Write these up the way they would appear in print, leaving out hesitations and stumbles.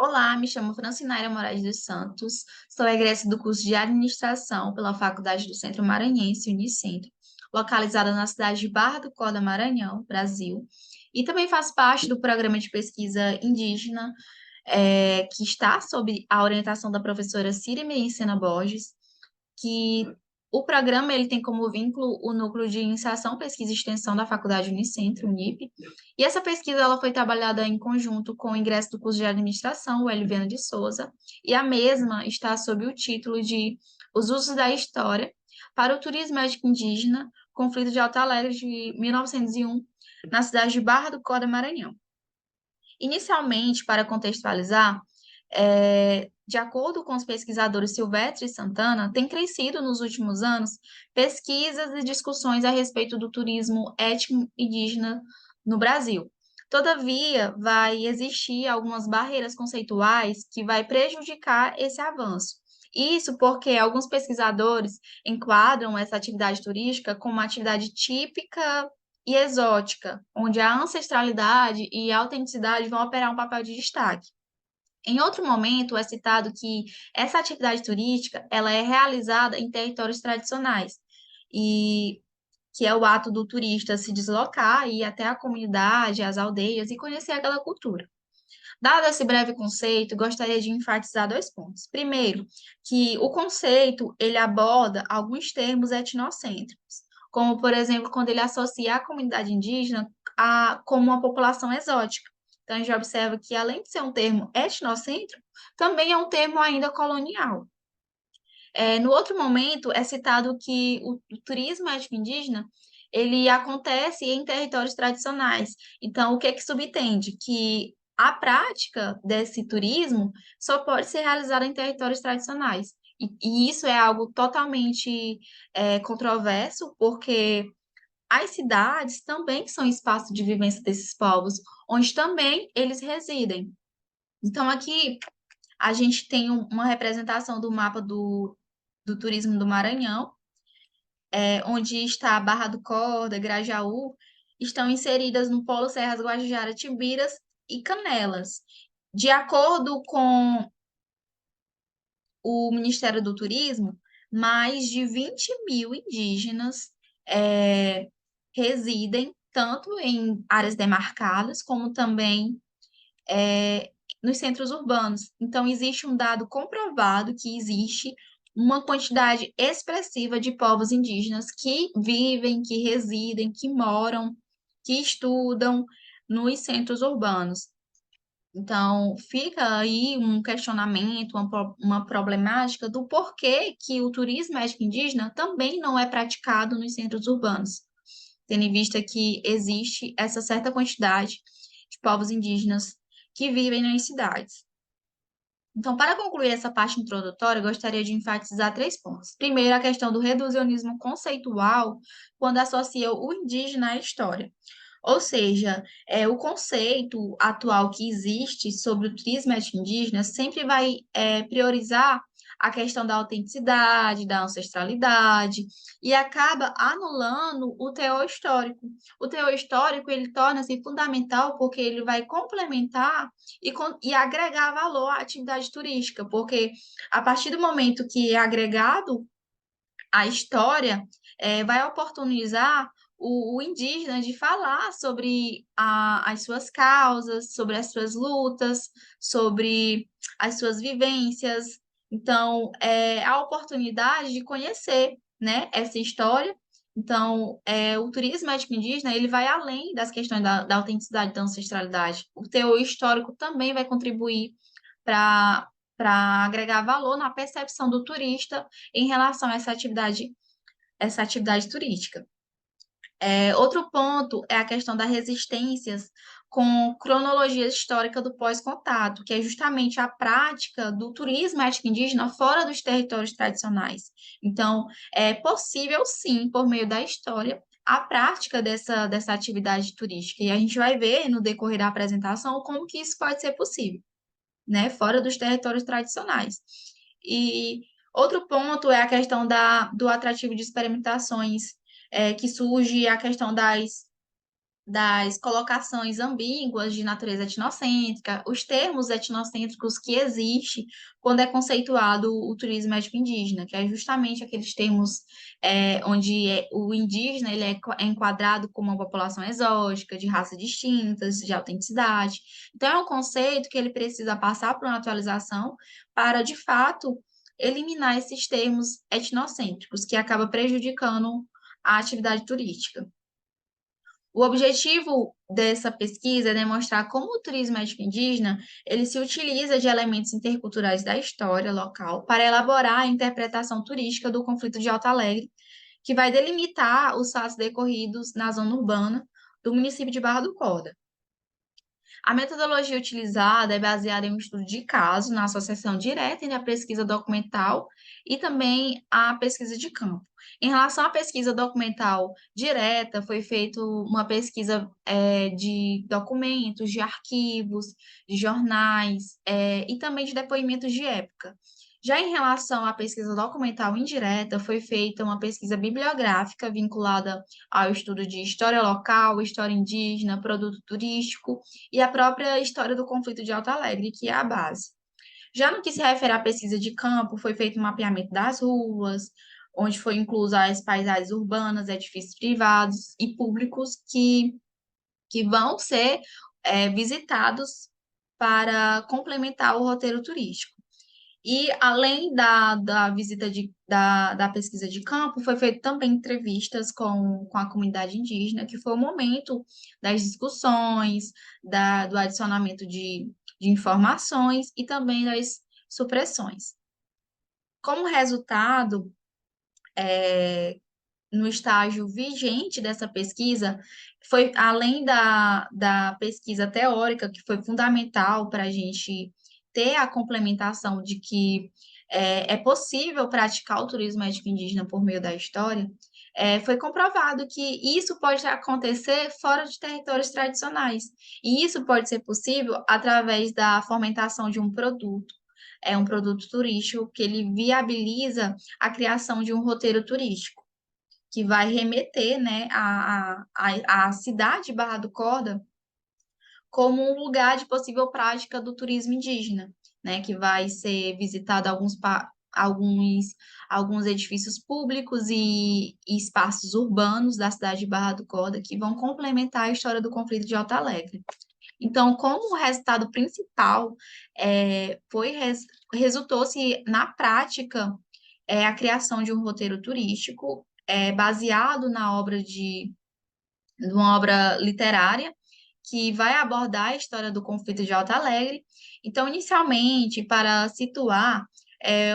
Olá, me chamo Francinaira Moraes dos Santos, sou egressa do curso de Administração pela Faculdade do Centro Maranhense, Unicentro, localizada na cidade de Barra do Corda, Maranhão, Brasil, e também faço parte do programa de pesquisa indígena, que está sob a orientação da professora Cira Sena Borges, que o programa ele tem como vínculo o Núcleo de Iniciação, Pesquisa e Extensão da Faculdade Unicentro, Unip, e essa pesquisa ela foi trabalhada em conjunto com o ingresso do curso de Administração, o Eliviano de Souza, e a mesma está sob o título de Os Usos da História para o Turismo Étnico Indígena, Conflito de Alto Alegre de 1901, na cidade de Barra do Corda, Maranhão. Inicialmente, para contextualizar, de acordo com os pesquisadores Silvestre e Santana, tem crescido nos últimos anos pesquisas e discussões a respeito do turismo étnico indígena no Brasil. Todavia, vai existir algumas barreiras conceituais que vai prejudicar esse avanço. Isso porque alguns pesquisadores enquadram essa atividade turística como uma atividade típica e exótica, onde a ancestralidade e a autenticidade vão operar um papel de destaque. Em outro momento, é citado que essa atividade turística ela é realizada em territórios tradicionais, e que é o ato do turista se deslocar e ir até a comunidade, as aldeias e conhecer aquela cultura. Dado esse breve conceito, gostaria de enfatizar dois pontos. Primeiro, que o conceito ele aborda alguns termos etnocêntricos, como, por exemplo, quando ele associa a comunidade indígena como uma população exótica. Então, a gente observa que, além de ser um termo etnocêntrico, também é um termo ainda colonial. No outro momento, é citado que o turismo étnico-indígena ele acontece em territórios tradicionais. Então, o que é que subtende? Que a prática desse turismo só pode ser realizada em territórios tradicionais. E isso é algo totalmente controverso, porque as cidades também são espaço de vivência desses povos, onde também eles residem. Então, aqui a gente tem uma representação do mapa do turismo do Maranhão, onde está a Barra do Corda, Grajaú, estão inseridas no Polo Serras Guajajara, Timbiras e Canelas. De acordo com o Ministério do Turismo, mais de 20 mil indígenas residem tanto em áreas demarcadas como também nos centros urbanos. Então, existe um dado comprovado que existe uma quantidade expressiva de povos indígenas que vivem, que residem, que moram, que estudam nos centros urbanos. Então, fica aí um questionamento, uma problemática do porquê que o turismo étnico-indígena também não é praticado nos centros urbanos, tendo em vista que existe essa certa quantidade de povos indígenas que vivem nas cidades. Então, para concluir essa parte introdutória, eu gostaria de enfatizar três pontos. Primeiro, a questão do reducionismo conceitual, quando associa o indígena à história. Ou seja, o conceito atual que existe sobre o turismo étnico-indígena sempre vai priorizar a questão da autenticidade, da ancestralidade, e acaba anulando o teor histórico. O teor histórico, ele torna-se fundamental porque ele vai complementar e agregar valor à atividade turística, porque a partir do momento que é agregado a história, vai oportunizar o indígena de falar sobre as suas causas, sobre as suas lutas, sobre as suas vivências. Então, é a oportunidade de conhecer, né, essa história. Então, o turismo étnico-indígena, ele vai além das questões da autenticidade e da ancestralidade. O teor histórico também vai contribuir para agregar valor na percepção do turista em relação a essa atividade turística. Outro ponto é a questão das resistências com cronologia histórica do pós-contato, que é justamente a prática do turismo étnico-indígena fora dos territórios tradicionais. Então, é possível, sim, por meio da história, a prática dessa atividade turística. E a gente vai ver no decorrer da apresentação como que isso pode ser possível, né, fora dos territórios tradicionais. E outro ponto é a questão do atrativo de experimentações, que surge a questão das colocações ambíguas de natureza etnocêntrica, os termos etnocêntricos que existem quando é conceituado o turismo étnico-indígena, que é justamente aqueles termos onde o indígena ele é enquadrado como uma população exótica, de raças distintas, de autenticidade. Então, é um conceito que ele precisa passar por uma atualização para, de fato, eliminar esses termos etnocêntricos, que acaba prejudicando a atividade turística. O objetivo dessa pesquisa é demonstrar como o turismo étnico-indígena ele se utiliza de elementos interculturais da história local para elaborar a interpretação turística do conflito de Alto Alegre, que vai delimitar os fatos decorridos na zona urbana do município de Barra do Corda. A metodologia utilizada é baseada em um estudo de caso, na associação direta entre a pesquisa documental e também a pesquisa de campo. Em relação à pesquisa documental direta, foi feita uma pesquisa de documentos, de arquivos, de jornais e também de depoimentos de época. Já em relação à pesquisa documental indireta, foi feita uma pesquisa bibliográfica vinculada ao estudo de história local, história indígena, produto turístico e a própria história do conflito de Alto Alegre, que é a base. Já no que se refere à pesquisa de campo, foi feito um mapeamento das ruas, onde foi incluso as paisagens urbanas, edifícios privados e públicos que vão ser visitados para complementar o roteiro turístico. E além da visita da pesquisa de campo, foi feito também entrevistas com a comunidade indígena, que foi o momento das discussões, do adicionamento de informações e também das supressões. Como resultado, no estágio vigente dessa pesquisa, foi além da pesquisa teórica, que foi fundamental para a gente ter a complementação de que é possível praticar o turismo étnico-indígena por meio da história, foi comprovado que isso pode acontecer fora de territórios tradicionais. E isso pode ser possível através da fomentação de um produto. É um produto turístico que ele viabiliza a criação de um roteiro turístico que vai remeter, né, a cidade de Barra do Corda como um lugar de possível prática do turismo indígena, né, que vai ser visitado alguns edifícios públicos e espaços urbanos da cidade de Barra do Corda que vão complementar a história do conflito de Alto Alegre. Então, como o resultado principal resultou-se na prática a criação de um roteiro turístico baseado de uma obra literária que vai abordar a história do conflito de Alto Alegre. Então, inicialmente, para situar,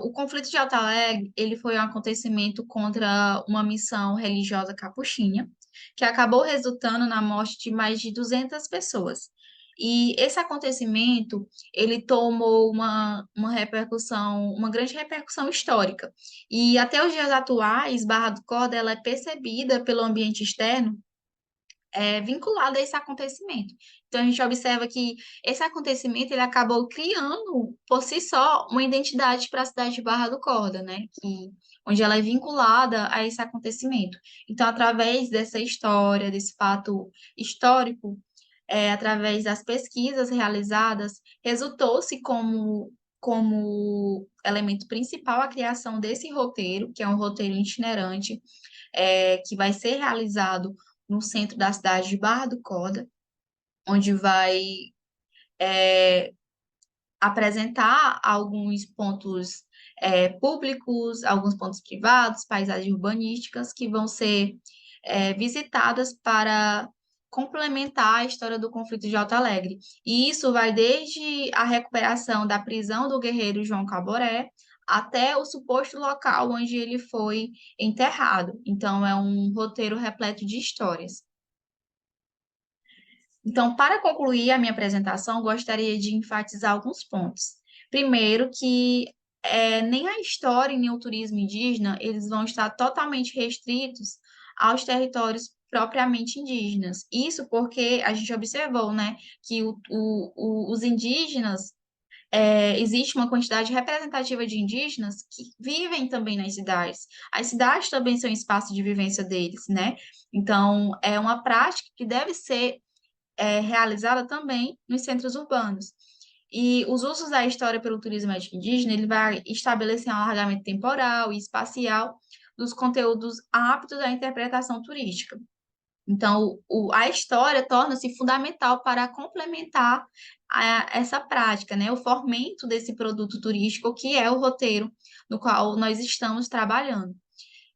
o conflito de Alto Alegre ele foi um acontecimento contra uma missão religiosa capuchinha, que acabou resultando na morte de mais de 200 pessoas. E esse acontecimento, ele tomou uma repercussão, uma grande repercussão histórica. E até os dias atuais, Barra do Corda, ela é percebida pelo ambiente externo vinculada a esse acontecimento. Então, a gente observa que esse acontecimento ele acabou criando, por si só, uma identidade para a cidade de Barra do Corda, né? Onde ela é vinculada a esse acontecimento. Então, através dessa história, desse fato histórico, através das pesquisas realizadas, resultou-se como elemento principal a criação desse roteiro, que é um roteiro itinerante, que vai ser realizado no centro da cidade de Barra do Corda, onde vai apresentar alguns pontos públicos, alguns pontos privados, paisagens urbanísticas que vão ser visitadas para complementar a história do conflito de Alto Alegre. E isso vai desde a recuperação da prisão do guerreiro João Caboré até o suposto local onde ele foi enterrado. Então, é um roteiro repleto de histórias. Então, para concluir a minha apresentação, gostaria de enfatizar alguns pontos. Primeiro, que nem a história e nem o turismo indígena, eles vão estar totalmente restritos aos territórios propriamente indígenas. Isso porque a gente observou, né, que os indígenas existe uma quantidade representativa de indígenas que vivem também nas cidades. As cidades também são espaço de vivência deles, né? Então, é uma prática que deve ser realizada também nos centros urbanos. E os usos da história pelo turismo étnico-indígena, ele vai estabelecer um alargamento temporal e espacial dos conteúdos aptos à interpretação turística. Então, a história torna-se fundamental para complementar essa prática, né? O fomento desse produto turístico, que é o roteiro no qual nós estamos trabalhando.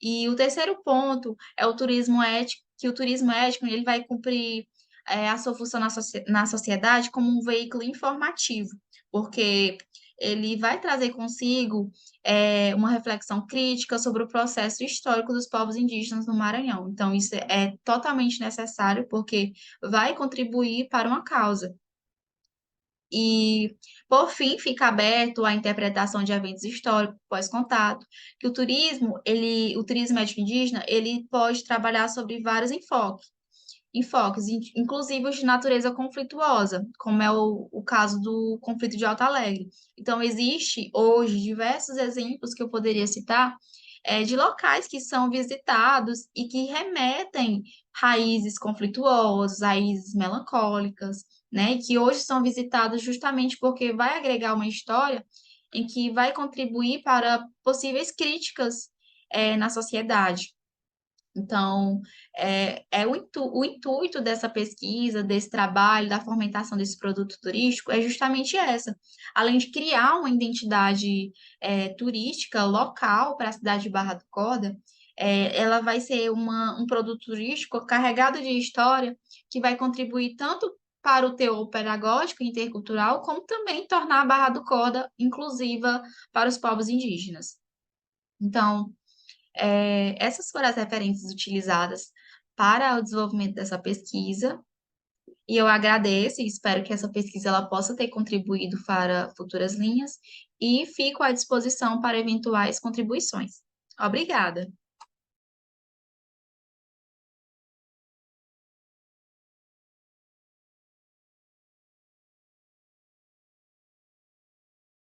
E o terceiro ponto é o turismo ético, que o turismo ético ele vai cumprir a sua função na sociedade como um veículo informativo, porque ele vai trazer consigo uma reflexão crítica sobre o processo histórico dos povos indígenas no Maranhão. Então, isso é totalmente necessário, porque vai contribuir para uma causa. E, por fim, fica aberto à interpretação de eventos históricos pós-contato, que o turismo étnico-indígena, ele pode trabalhar sobre vários enfoques, inclusive os de natureza conflituosa, como é o caso do conflito de Alto Alegre. Então, existe hoje diversos exemplos que eu poderia citar, de locais que são visitados e que remetem raízes conflituosas, raízes melancólicas, né? E que hoje são visitados justamente porque vai agregar uma história em que vai contribuir para possíveis críticas, na sociedade. Então, o intuito dessa pesquisa, desse trabalho, da fomentação desse produto turístico é justamente essa. Além de criar uma identidade turística local para a cidade de Barra do Corda, ela vai ser um produto turístico carregado de história que vai contribuir tanto para o teor pedagógico e intercultural, como também tornar a Barra do Corda inclusiva para os povos indígenas. Então, essas foram as referências utilizadas para o desenvolvimento dessa pesquisa, e eu agradeço e espero que essa pesquisa ela possa ter contribuído para futuras linhas, e fico à disposição para eventuais contribuições. Obrigada!